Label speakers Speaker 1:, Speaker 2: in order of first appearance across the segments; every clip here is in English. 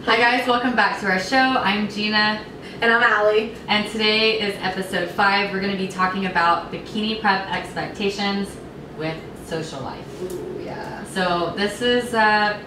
Speaker 1: Hi guys, welcome back to our show. I'm Gina.
Speaker 2: And I'm Allie.
Speaker 1: And today is episode 5. We're going to be talking about bikini prep expectations with social life.
Speaker 2: Ooh, yeah.
Speaker 1: So this is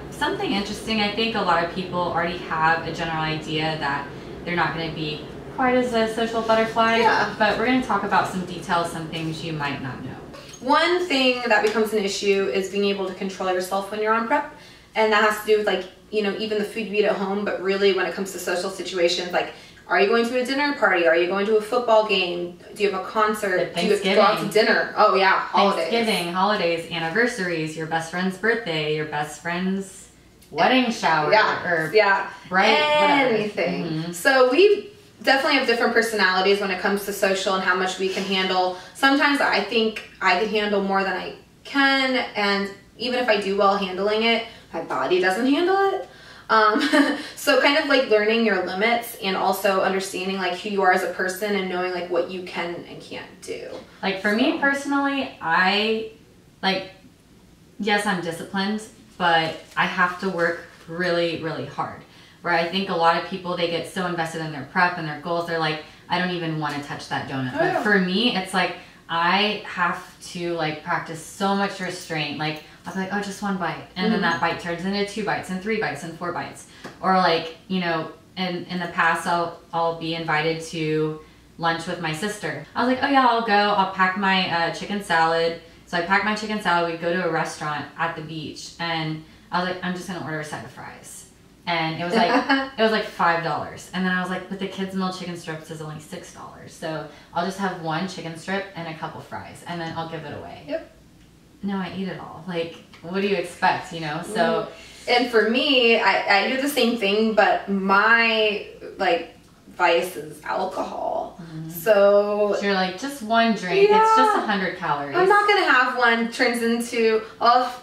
Speaker 1: something interesting. I think a lot of people already have a general idea that they're not going to be quite as a social butterfly.
Speaker 2: Yeah.
Speaker 1: But we're going to talk about some details, some things you might not know.
Speaker 2: One thing that becomes an issue is being able to control yourself when you're on prep. And that has to do with, like, you know, even the food you eat at home, but really when it comes to social situations, like, are you going to a dinner party? Are you going to a football game? Do you have a concert? Do you have to go out to dinner? Oh yeah, holidays.
Speaker 1: Thanksgiving, holidays, anniversaries, your best friend's birthday, your best friend's wedding shower, or
Speaker 2: anything.
Speaker 1: Mm-hmm.
Speaker 2: So we definitely have different personalities when it comes to social and how much we can handle. Sometimes I think I can handle more than I can, and even if I do well handling it, my body doesn't handle it. So kind of like learning your limits and also understanding like who you are as a person and knowing like what you can and can't do.
Speaker 1: Like for me personally, yes, I'm disciplined, but I have to work really, really hard. Where I think a lot of people, they get so invested in their prep and their goals, they're like, I don't even want to touch that donut.
Speaker 2: Oh,
Speaker 1: but for me, it's like, I have to like practice so much restraint. Like I'll be like, oh, just one bite. And then that bite turns into 2 bites and 3 bites and 4 bites. Or like, you know, in the past, I'll be invited to lunch with my sister. I was like, oh yeah, I'll go. I'll pack my chicken salad. So I packed my chicken salad. We'd go to a restaurant at the beach. And I was like, I'm just going to order a side of fries. And it was like $5. And then I was like, but the kids' meal chicken strips is only $6. So I'll just have one chicken strip and a couple fries. And then I'll give it away.
Speaker 2: Yep.
Speaker 1: No, I eat it all. Like, what do you expect, you know? So,
Speaker 2: and for me, I do the same thing, but my like vice is alcohol. So
Speaker 1: you're like, just one drink.
Speaker 2: Yeah,
Speaker 1: it's just 100 calories.
Speaker 2: I'm not gonna have one turns into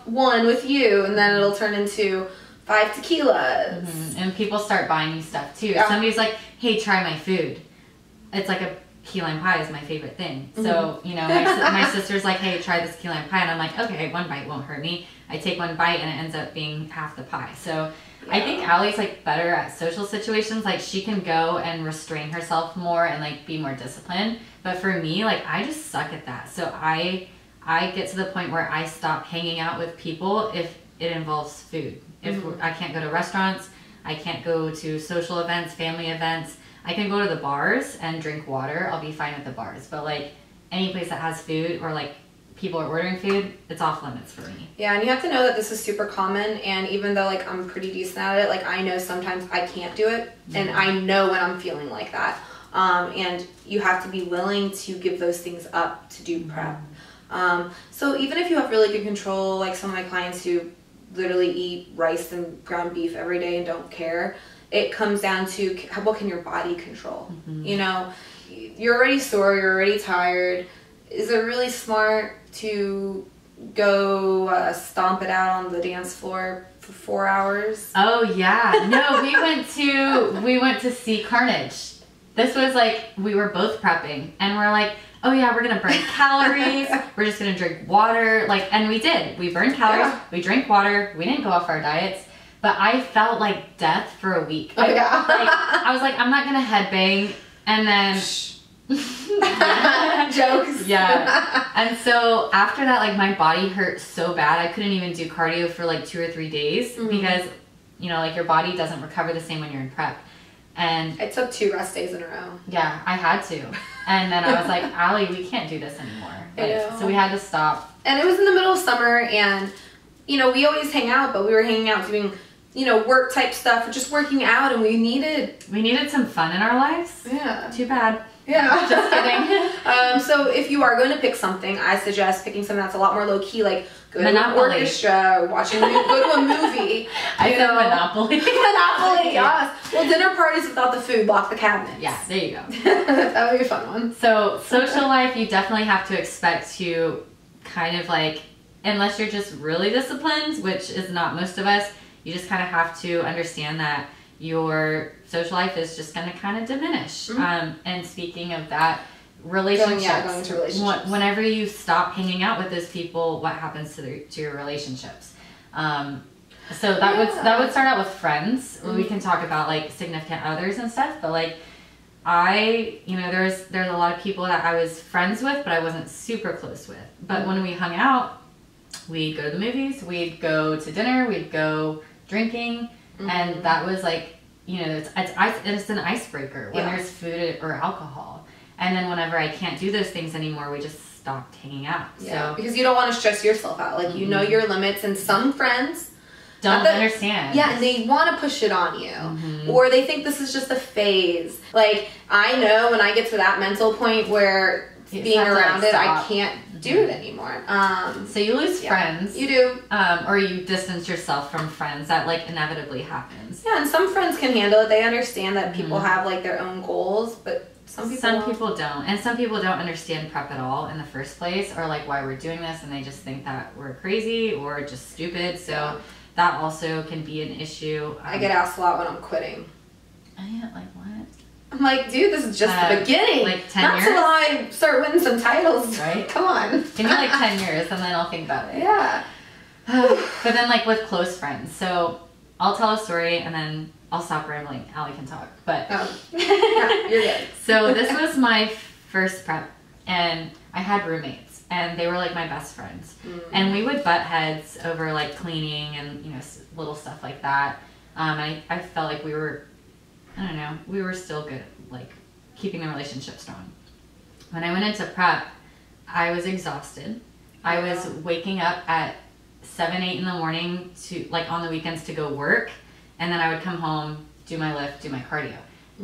Speaker 2: one with you, and then it'll turn into 5 tequilas.
Speaker 1: And people start buying you stuff too.
Speaker 2: Yeah.
Speaker 1: Somebody's like, hey, try my food. It's like a key lime pie is my favorite thing. So, you know, my sister's like, hey, try this key lime pie. And I'm like, okay, one bite won't hurt me. I take one bite and it ends up being half the pie. So I think Allie's like better at social situations. Like she can go and restrain herself more and like be more disciplined. But for me, like I just suck at that. So I get to the point where I stop hanging out with people if it involves food. If I can't go to restaurants, I can't go to social events, family events. I can go to the bars and drink water. I'll be fine at the bars. But like any place that has food or like people are ordering food, it's off limits for me.
Speaker 2: Yeah, and you have to know that this is super common. And even though like I'm pretty decent at it, like I know sometimes I can't do it. And I know when I'm feeling like that. And you have to be willing to give those things up to do prep. So even if you have really good control, like some of my clients who literally eat rice and ground beef every day and don't care, it comes down to what can your body control. You know, you're already sore, you're already tired. Is it really smart to go stomp it out on the dance floor for 4 hours?
Speaker 1: Oh yeah, no, we went to see Carnage. This was like, we were both prepping and we're like, oh yeah, we're gonna burn calories. We're just gonna drink water. Like, and we did. We burned calories. Yeah. We drank water. We didn't go off our diets. But I felt like death for a week.
Speaker 2: Oh yeah.
Speaker 1: I was like, I'm not gonna headbang. And then
Speaker 2: jokes.
Speaker 1: Yeah. And so after that, like my body hurt so bad. I couldn't even do cardio for like 2 or 3 days because, you know, like your body doesn't recover the same when you're in prep. And
Speaker 2: I took 2 rest days in a row.
Speaker 1: Yeah, I had to. And then I was like, Allie, we can't do this anymore. Like, so we had to stop.
Speaker 2: And it was in the middle of summer and, you know, we always hang out, but we were hanging out doing, you know, work type stuff, just working out, and we needed
Speaker 1: some fun in our lives.
Speaker 2: Yeah.
Speaker 1: Too bad.
Speaker 2: Yeah.
Speaker 1: Just kidding.
Speaker 2: So if you are going to pick something, I suggest picking something that's a lot more low key, like go to an orchestra, go to a movie.
Speaker 1: I said Monopoly.
Speaker 2: Monopoly, yes. Well, dinner parties without the food, lock the cabinets.
Speaker 1: Yeah, there you go.
Speaker 2: That would be a fun one.
Speaker 1: So social life, you definitely have to expect to kind of like, unless you're just really disciplined, which is not most of us, you just kind of have to understand that your social life is just going to kind of diminish. And speaking of that, relationships.
Speaker 2: Going into relationships.
Speaker 1: Whenever you stop hanging out with those people, what happens to your relationships? So that would start out with friends. We can talk about like significant others and stuff, but like there's a lot of people that I was friends with, but I wasn't super close with. But when we hung out, we'd go to the movies, we'd go to dinner, we'd go drinking, and that was like, it's an icebreaker when there's food or alcohol. And then whenever I can't do those things anymore, we just stopped hanging out.
Speaker 2: Yeah,
Speaker 1: So
Speaker 2: because you don't want to stress yourself out. Like, you know your limits, and some friends
Speaker 1: don't understand.
Speaker 2: Yeah, and they want to push it on you. Or they think this is just a phase. Like, I know when I get to that mental point where being around it, I can't do it anymore.
Speaker 1: So you lose friends.
Speaker 2: You do.
Speaker 1: Or you distance yourself from friends. That like inevitably happens.
Speaker 2: Yeah, and some friends can handle it. They understand that people have like their own goals, but some people don't. And some people don't understand prep at all in the first place, or like why we're doing this, and they just think that we're crazy or just stupid. So that also can be an issue. I get asked a lot when I'm quitting.
Speaker 1: Like what?
Speaker 2: I'm like, dude, this is just the beginning.
Speaker 1: Like 10
Speaker 2: Not
Speaker 1: years?
Speaker 2: till I start winning some titles.
Speaker 1: Right?
Speaker 2: Come on.
Speaker 1: Give me like 10 years and then I'll think about it.
Speaker 2: Yeah.
Speaker 1: But then like with close friends. So I'll tell a story and then I'll stop rambling. Allie can talk. But
Speaker 2: yeah, you're good.
Speaker 1: So this was my first prep, and I had roommates, and they were like my best friends. And we would butt heads over like cleaning and little stuff like that. I felt like we were still good at like keeping the relationship strong. When I went into prep, I was exhausted. I was waking up at 7, 8 in the morning to like on the weekends to go work, and then I would come home, do my lift, do my cardio.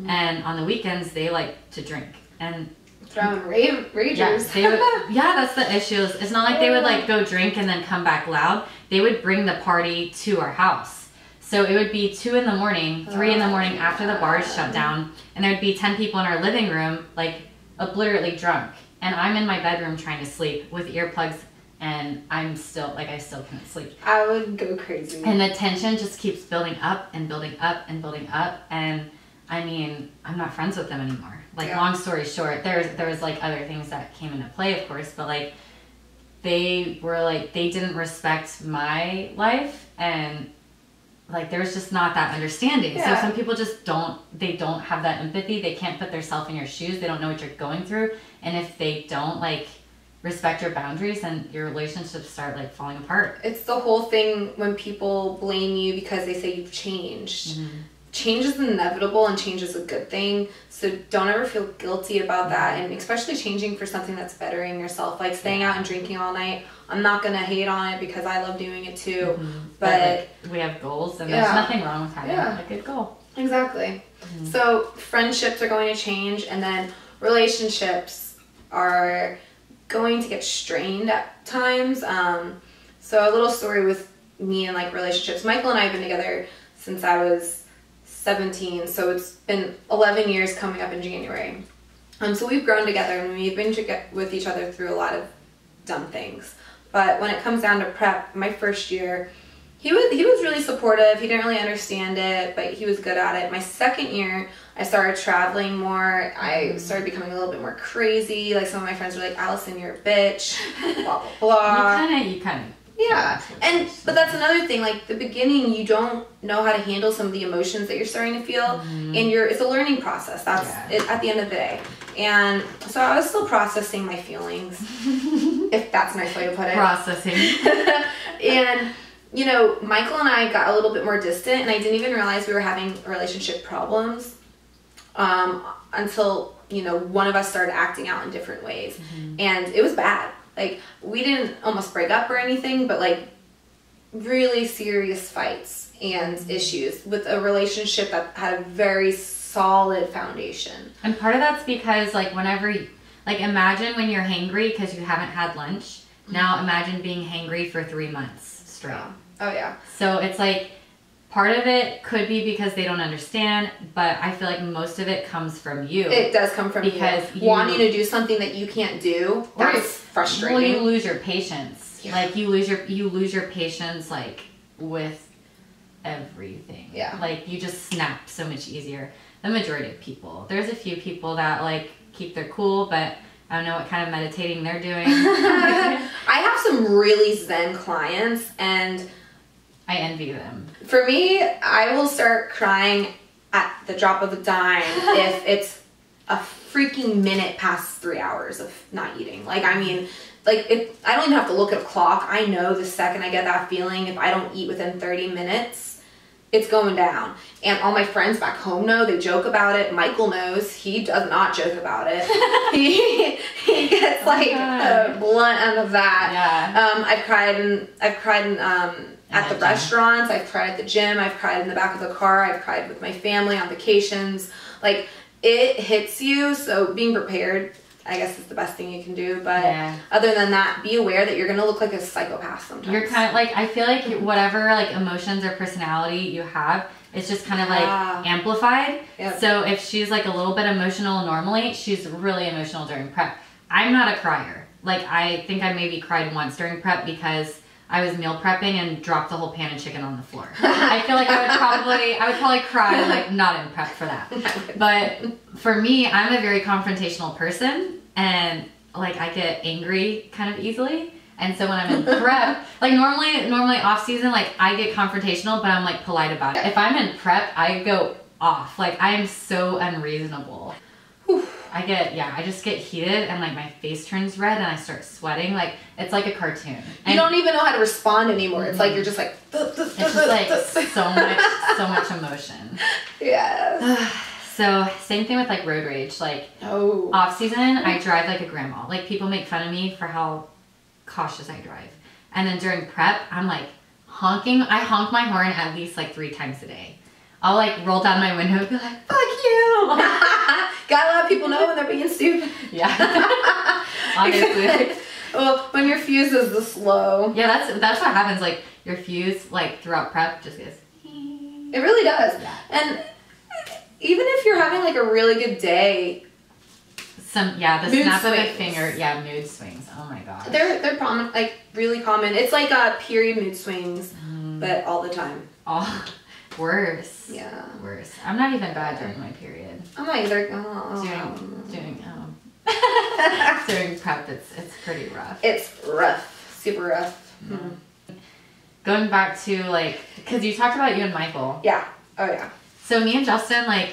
Speaker 1: And on the weekends they like to drink and
Speaker 2: throwing ragers.
Speaker 1: Yeah, that's the issue. It's not like they would like go drink and then come back loud. They would bring the party to our house. So it would be 2 in the morning, 3 in the morning after the bars shut down, and there'd be 10 people in our living room, like obliterately drunk. And I'm in my bedroom trying to sleep with earplugs, and I still couldn't sleep.
Speaker 2: I would go crazy.
Speaker 1: And the tension just keeps building up and building up and building up. And I mean, I'm not friends with them anymore. Like, long story short, there was like other things that came into play, of course, but like they didn't respect my life, and like there was just not that understanding. So some people just don't have that empathy. They can't put themselves in your shoes. They don't know what you're going through. And if they don't like respect your boundaries, then your relationships start like falling apart.
Speaker 2: It's the whole thing when people blame you because they say you've changed. Change is inevitable, and change is a good thing. So don't ever feel guilty about that, and especially changing for something that's bettering yourself. Like staying out and drinking all night, I'm not gonna hate on it because I love doing it too. But
Speaker 1: like, we have goals, and there's nothing wrong with having a good goal.
Speaker 2: Exactly. So friendships are going to change, and then relationships are going to get strained at times. So a little story with me and like relationships. Michael and I have been together since I was 17, so it's been 11 years coming up in January. So we've grown together, and we've been with each other through a lot of dumb things. But when it comes down to prep, my first year, he was really supportive. He didn't really understand it, but he was good at it. My second year, I started traveling more. I started becoming a little bit more crazy. Like some of my friends were like, "Allison, you're a bitch," blah blah blah.
Speaker 1: You kind of.
Speaker 2: Yeah, but that's another thing. Like the beginning, you don't know how to handle some of the emotions that you're starting to feel, and it's a learning process. That's it at the end of the day. And so I was still processing my feelings, if that's a nice way to put it.
Speaker 1: Processing.
Speaker 2: And Michael and I got a little bit more distant, and I didn't even realize we were having relationship problems until one of us started acting out in different ways, and it was bad. Like, we didn't almost break up or anything, but like really serious fights and issues with a relationship that had a very solid foundation.
Speaker 1: And part of that's because like whenever imagine when you're hangry because you haven't had lunch. Now imagine being hangry for 3 months straight.
Speaker 2: Oh yeah.
Speaker 1: So it's like part of it could be because they don't understand, but I feel like most of it comes from you.
Speaker 2: It does come from
Speaker 1: because
Speaker 2: you wanting to do something that you can't do. That's frustrating.
Speaker 1: Well, you lose your patience. Yeah. Like you lose your patience like with everything.
Speaker 2: Yeah.
Speaker 1: Like you just snap so much easier. The majority of people. There's a few people that like keep their cool, but I don't know what kind of meditating they're doing.
Speaker 2: I have some really zen clients, and
Speaker 1: I envy them.
Speaker 2: For me, I will start crying at the drop of a dime if it's a freaking minute past 3 hours of not eating. Like, I mean, like, I don't even have to look at a clock. I know the second I get that feeling, if I don't eat within 30 minutes, it's going down. And all my friends back home know, they joke about it. Michael knows, he does not joke about it. he gets like a blunt end of that.
Speaker 1: Yeah.
Speaker 2: I've cried at the restaurants, I've cried at the gym, I've cried in the back of the car, I've cried with my family on vacations. Like, it hits you, so being prepared, I guess, is the best thing you can do. But other than that, be aware that you're gonna look like a psychopath sometimes. You're
Speaker 1: kind of like, I feel like whatever like emotions or personality you have, it's just kind of like amplified. Yep. So if she's like a little bit emotional normally, she's really emotional during prep. I'm not a crier. Like, I think I maybe cried once during prep because I was meal prepping and dropped the whole pan of chicken on the floor. I feel like I would probably cry, like, not in prep for that. But for me, I'm a very confrontational person, and like, I get angry kind of easily. And so when I'm in prep, like normally off season, like, I get confrontational, but I'm like polite about it. If I'm in prep, I go off. Like, I am so unreasonable. I just get heated, and like my face turns red and I start sweating. Like, it's like a cartoon. And
Speaker 2: you don't even know how to respond anymore. It's like you're just like
Speaker 1: it's just like so much emotion.
Speaker 2: Yeah.
Speaker 1: So same thing with like road rage. Like, off season, I drive like a grandma. Like, people make fun of me for how cautious I drive. And then during prep, I'm like honking. I honk my horn at least like 3 times a day. I'll like roll down my window and be like, fuck you.
Speaker 2: Gotta let people know when they're being stupid.
Speaker 1: Yeah. Honestly.
Speaker 2: Well, when your fuse is this low.
Speaker 1: Yeah, that's what happens. Like, your fuse, like, throughout prep just goes.
Speaker 2: It really does. Yeah. And even if you're having like a really good day,
Speaker 1: the snap of a finger, mood swings. Oh my god.
Speaker 2: They're common, like really common. It's like period mood swings, but all the time.
Speaker 1: Oh. Worse.
Speaker 2: Yeah.
Speaker 1: Worse. I'm not even bad during my period.
Speaker 2: I'm not either.
Speaker 1: During prep, it's pretty rough.
Speaker 2: It's rough. Super rough.
Speaker 1: Mm-hmm. Going back to like, because you talked about you and Michael.
Speaker 2: Yeah. Oh yeah.
Speaker 1: So me and Justin, like,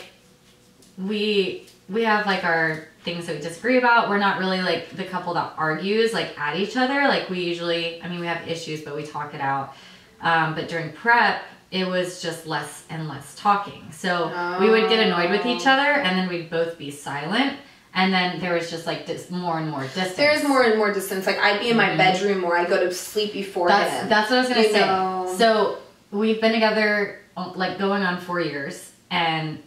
Speaker 1: we have like our things that we disagree about. We're not really like the couple that argues like at each other. Like, we usually, I mean, we have issues, but we talk it out. But during prep, it was just less and less talking. So we would get annoyed with each other, and then we'd both be silent. And then there was just like this more and more distance. There's
Speaker 2: more and more distance. Like, I'd be in my bedroom, or I'd go to sleep before him.
Speaker 1: That's what I was going to say. Know. So we've been together like going on 4 years. And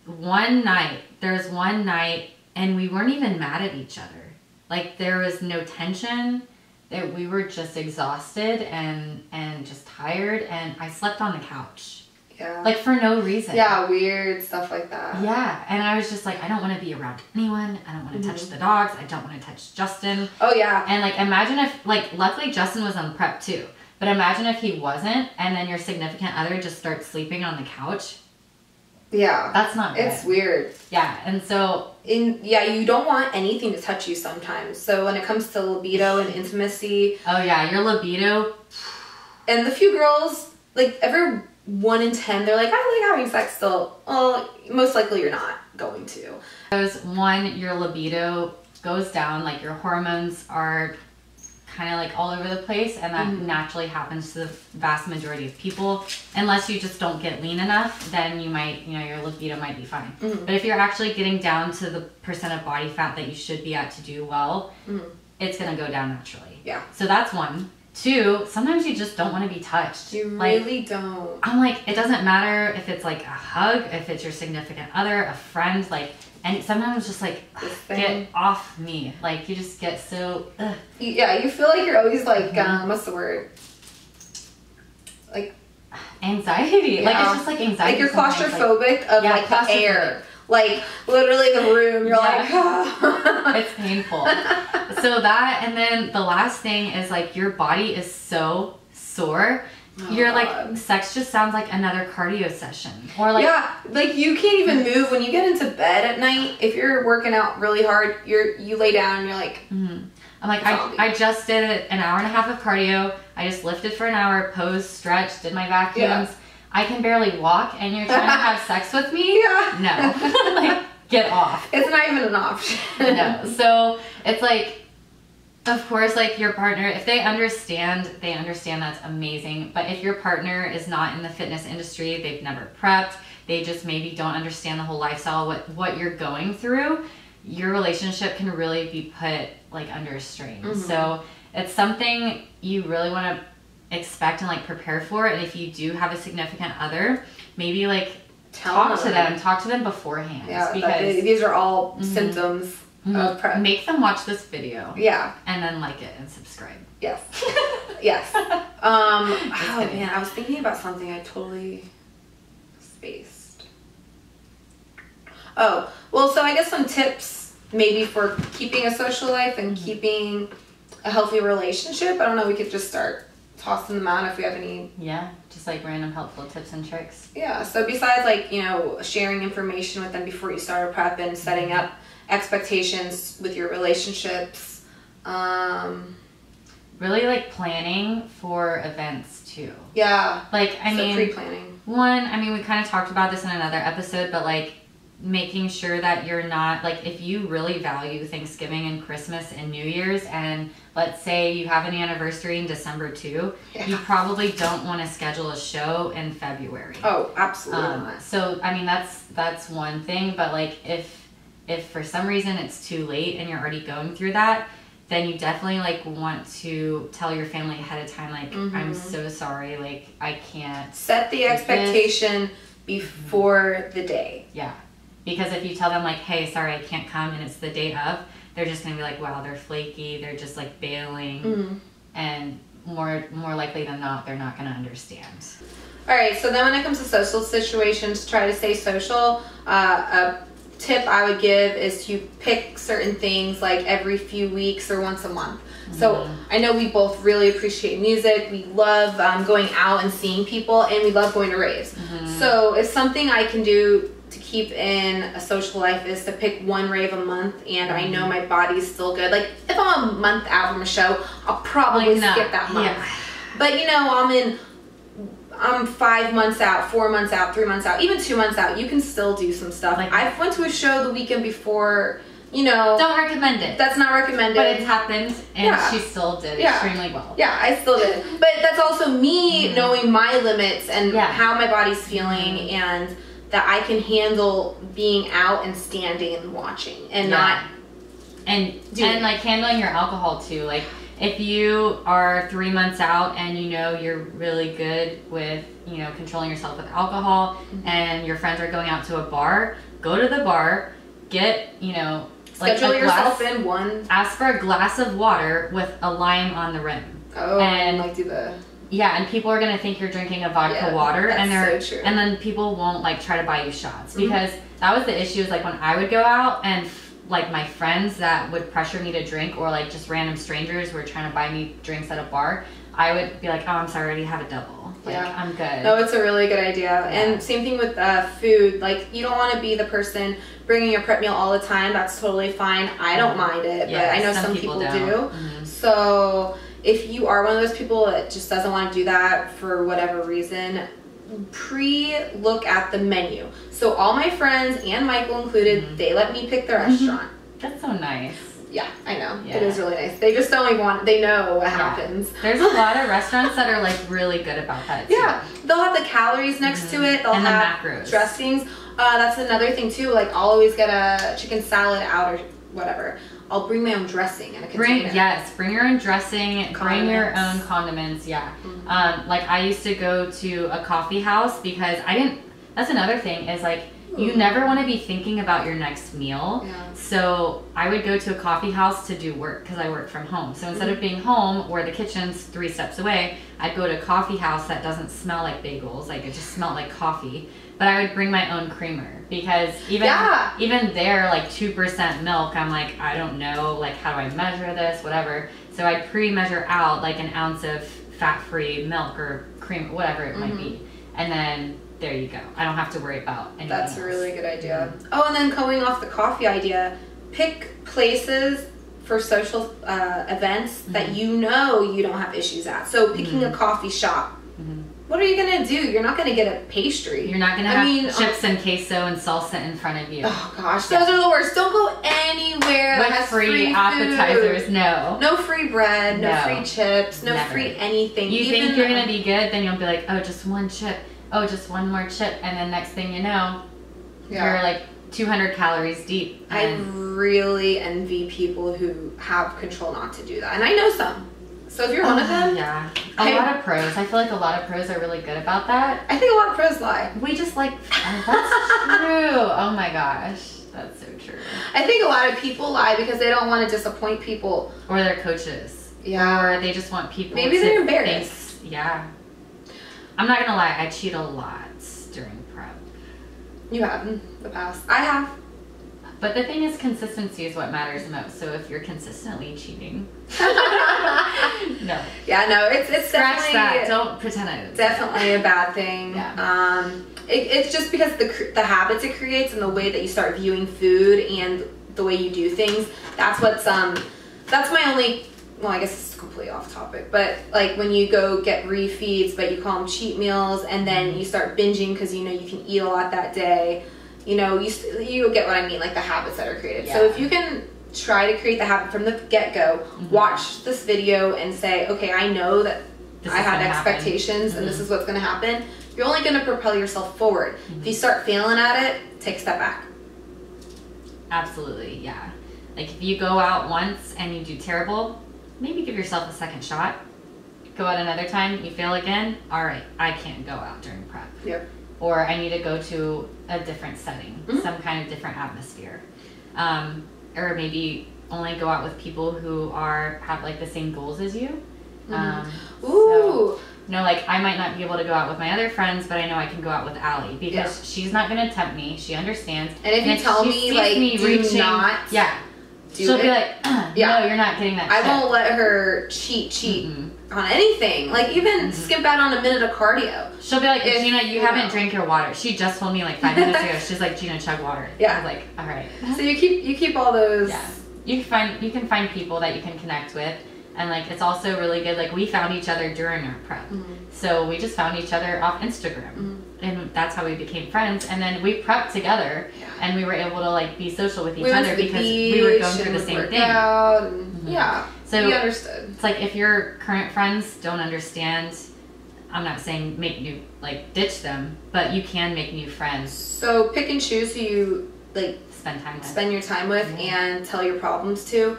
Speaker 1: there was one night, and we weren't even mad at each other. Like, there was no tension. That we were just exhausted and just tired, and I slept on the couch.
Speaker 2: Yeah.
Speaker 1: Like, for no reason.
Speaker 2: Yeah, weird stuff like that.
Speaker 1: Yeah, and I was just like, I don't want to be around anyone. I don't want to touch the dogs. I don't want to touch Justin.
Speaker 2: Oh, yeah.
Speaker 1: And like, imagine if, like, luckily Justin was on prep too. But imagine if he wasn't, and then your significant other just starts sleeping on the couch.
Speaker 2: Yeah.
Speaker 1: That's not good.
Speaker 2: It's weird.
Speaker 1: Yeah, and so...
Speaker 2: you don't want anything to touch you sometimes. So when it comes to libido and intimacy...
Speaker 1: Oh yeah, your libido...
Speaker 2: And the few girls, like, every 1 in 10, they're like, I like having sex still. Well, most likely you're not going to.
Speaker 1: Your libido goes down, like, your hormones are kind of like all over the place, and that naturally happens to the vast majority of people. Unless you just don't get lean enough, then you might, your libido might be fine. But if you're actually getting down to the percent of body fat that you should be at to do well, it's going to go down naturally.
Speaker 2: Yeah.
Speaker 1: So that's 1. 2, sometimes you just don't want to be touched.
Speaker 2: You really don't.
Speaker 1: I'm like, it doesn't matter if it's like a hug, if it's your significant other, a friend, like, and sometimes just like, get off me. Like, you just get so, ugh.
Speaker 2: Yeah, you feel like you're always like, what's the word? Like,
Speaker 1: anxiety. Yeah. Like, it's just like anxiety.
Speaker 2: Like, you're claustrophobic of like the air. Like, literally the room, you're like, oh.
Speaker 1: It's painful. So that, and then the last thing is like, your body is so sore. You're like, sex just sounds like another cardio session. Or like,
Speaker 2: yeah, like, you can't even move when you get into bed at night. If you're working out really hard, you lay down and you're like,
Speaker 1: I'm like, I just did an hour and a half of cardio. I just lifted for an hour, posed, stretched, did my vacuums. Yeah. I can barely walk, and you're trying to have sex with me? Yeah. No. Like, get off.
Speaker 2: It's not even an option.
Speaker 1: No. So it's like, of course, like your partner, if they understand that's amazing. But if your partner is not in the fitness industry, they've never prepped, they just maybe don't understand the whole lifestyle, what you're going through, your relationship can really be put like under strain. Mm-hmm. So it's something you really want to expect and like prepare for. And if you do have a significant other, maybe like talk to them beforehand.
Speaker 2: Yeah, because these are all mm-hmm. symptoms of prep.
Speaker 1: Make them watch this video.
Speaker 2: Yeah.
Speaker 1: And then like it and subscribe.
Speaker 2: Yes. Yes. Oh man, I was thinking about something I totally spaced. Oh, well, so I guess some tips maybe for keeping a social life and keeping a healthy relationship. I don't know, we could just start tossing them out if we have any.
Speaker 1: Yeah, just like random helpful tips and tricks.
Speaker 2: Yeah, so besides like, you know, sharing information with them before you start a prep and setting up expectations with your relationships.
Speaker 1: Really like planning for events too.
Speaker 2: Yeah.
Speaker 1: Like, I mean,
Speaker 2: pre-planning.
Speaker 1: We kind of talked about this in another episode, but like making sure that you're not, like, if you really value Thanksgiving and Christmas and New Year's, and let's say you have an anniversary in December too, you probably don't want to schedule a show in February.
Speaker 2: Oh, absolutely not.
Speaker 1: So, I mean, that's one thing, but like if for some reason it's too late and you're already going through that, then you definitely like want to tell your family ahead of time, like, I'm so sorry, like I can't.
Speaker 2: Set the expectation before the day.
Speaker 1: Yeah. Because if you tell them like, hey, sorry, I can't come, and it's the day of, they're just going to be like, wow, they're flaky, they're just like bailing, and more likely than not, they're not going to understand.
Speaker 2: All right, so then when it comes to social situations, try to stay social. A tip I would give is to pick certain things like every few weeks or once a month. So I know we both really appreciate music. We love going out and seeing people, and we love going to raves. So if something I can do to keep in a social life is to pick one rave a month, and I know my body's still good. Like if I'm a month out from a show, I'll probably skip that month. Yeah. But you know, I'm 5 months out, 4 months out, 3 months out, even 2 months out. You can still do some stuff. Like I went to a show the weekend before. You know,
Speaker 1: don't recommend it.
Speaker 2: That's not recommended.
Speaker 1: But it's happened, and she still did extremely well.
Speaker 2: Yeah, I still did. But that's also me knowing my limits and how my body's feeling, and that I can handle being out and standing and watching, and not and like handling your alcohol too. Like if you are 3 months out and you know you're really good with, you know, controlling yourself with alcohol, and your friends are going out to a bar, go to the bar, get, you know, schedule yourself in one.
Speaker 1: Ask for a glass of water with a lime on the rim.
Speaker 2: Oh, and like do the.
Speaker 1: Yeah, and people are gonna think you're drinking a vodka water, and they're
Speaker 2: so true.
Speaker 1: And then people won't like try to buy you shots, because that was the issue. Is like when I would go out and like my friends that would pressure me to drink, or like just random strangers were trying to buy me drinks at a bar, I would be like, oh, I'm sorry, I already have a double. Like, I'm good.
Speaker 2: No, it's a really good idea. And same thing with food. Like you don't want to be the person bringing your prep meal all the time. That's totally fine. I don't mind it, but I know some people do. So if you are one of those people that just doesn't want to do that for whatever reason, look at the menu. So all my friends, and Michael included, they let me pick the restaurant.
Speaker 1: That's so nice.
Speaker 2: Yeah, I know. It is really nice. They just don't even they know what happens.
Speaker 1: There's a lot of restaurants that are like really good about that too.
Speaker 2: Yeah, they'll have the calories next to it. They'll have
Speaker 1: the macros.
Speaker 2: Dressings. That's another thing too. Like I'll always get a chicken salad out or whatever. I'll bring my own dressing in a container. Bring
Speaker 1: your own dressing. Bring your own condiments. Yeah. Like I used to go to a coffee house because that's another thing is like, you never want to be thinking about your next meal. So I would go to a coffee house to do work because I work from home. So instead of being home where the kitchen's 3 steps away, I'd go to a coffee house that doesn't smell like bagels. Like it just smelled like coffee. But I would bring my own creamer because even there, like 2% milk, I'm like, I don't know, like how do I measure this, whatever. So I pre-measure out like an ounce of fat-free milk or cream, whatever it might be. And then there you go. I don't have to worry about anything else.
Speaker 2: A really good idea. Oh, and then going off the coffee idea, pick places for social events that you know you don't have issues at. So picking a coffee shop. What are you going to do? You're not going to get a pastry.
Speaker 1: You're not going to have chips and queso and salsa in front of you.
Speaker 2: Oh, gosh. Those are the worst. Don't go anywhere that has free
Speaker 1: appetizers.
Speaker 2: Food.
Speaker 1: No.
Speaker 2: No free bread. No free chips. No free anything.
Speaker 1: You think you're going to be good, then you'll be like, oh, just one chip. Oh, just one more chip. And then next thing you know, you're like 200 calories deep.
Speaker 2: I really envy people who have control not to do that. And I know some. So if you're one of them,
Speaker 1: a lot of pros. I feel like a lot of pros are really good about that.
Speaker 2: I think a lot of pros lie.
Speaker 1: We just like, that's true. Oh my gosh, that's so true.
Speaker 2: I think a lot of people lie because they don't want to disappoint people
Speaker 1: or their coaches.
Speaker 2: Yeah,
Speaker 1: or they just want people.
Speaker 2: Maybe they're embarrassed.
Speaker 1: I'm not gonna lie. I cheat a lot during prep.
Speaker 2: You have in the past. I have.
Speaker 1: But the thing is, consistency is what matters most. So if you're consistently cheating, no.
Speaker 2: Yeah, no, it's
Speaker 1: scratch
Speaker 2: definitely
Speaker 1: that. Don't pretend it.
Speaker 2: Definitely a bad thing.
Speaker 1: Yeah.
Speaker 2: It's just because the habits it creates and the way that you start viewing food and the way you do things. That's my only. Well, I guess it's completely off topic, but like when you go get refeeds, but you call them cheat meals, and then you start binging because you know you can eat a lot that day. You know, you get what I mean, like the habits that are created. So if you can try to create the habit from the get-go, watch this video and say, okay, I know that I had expectations and this is what's going to happen. You're only going to propel yourself forward. If you start failing at it, take a step back.
Speaker 1: Absolutely, yeah. Like if you go out once and you do terrible, maybe give yourself a second shot. Go out another time, you fail again. All right, I can't go out during prep.
Speaker 2: Yep.
Speaker 1: Or I need to go to a different setting, some kind of different atmosphere. Or maybe only go out with people who have like the same goals as you. So, like I might not be able to go out with my other friends, but I know I can go out with Allie because she's not going to tempt me. She understands.
Speaker 2: And if you tell me like do not
Speaker 1: she'll be like, no, you're not getting that.
Speaker 2: I won't let her cheat on anything. Like even skip out on a minute of cardio.
Speaker 1: She'll be like, Gina, you haven't drank your water. She just told me like 5 minutes ago. She's like, Gina, chug water. I was like, all right.
Speaker 2: So you keep all those.
Speaker 1: Yeah. You can find people that you can connect with, and like it's also really good. Like we found each other during our prep, so we just found each other off Instagram, and that's how we became friends. And then we prepped together, and we were able to like be social with each other because we were going through the same thing.
Speaker 2: So we understood.
Speaker 1: It's like if your current friends don't understand, I'm not saying ditch them, but you can make new friends. So
Speaker 2: pick and choose who you like spend your time with and tell your problems to.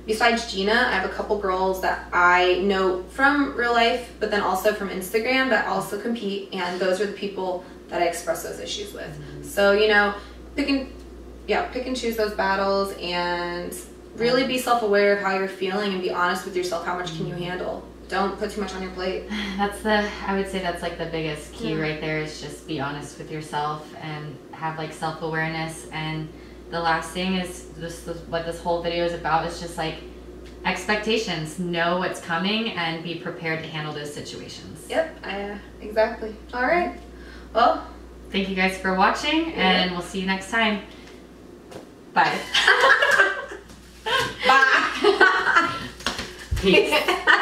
Speaker 2: Besides Gina, I have a couple girls that I know from real life, but then also from Instagram that also compete, and those are the people that I express those issues with. So, you know, pick and choose those battles and really be self-aware of how you're feeling and be honest with yourself. How much can you handle? Don't put too much on your plate. I would say that's like the biggest key right there is just be honest with yourself and have like self-awareness. And the last thing is what this whole video is about is just like expectations. Know what's coming and be prepared to handle those situations. Yep, exactly. All right. Well, thank you guys for watching, and we'll see you next time. Bye. Bye. Peace.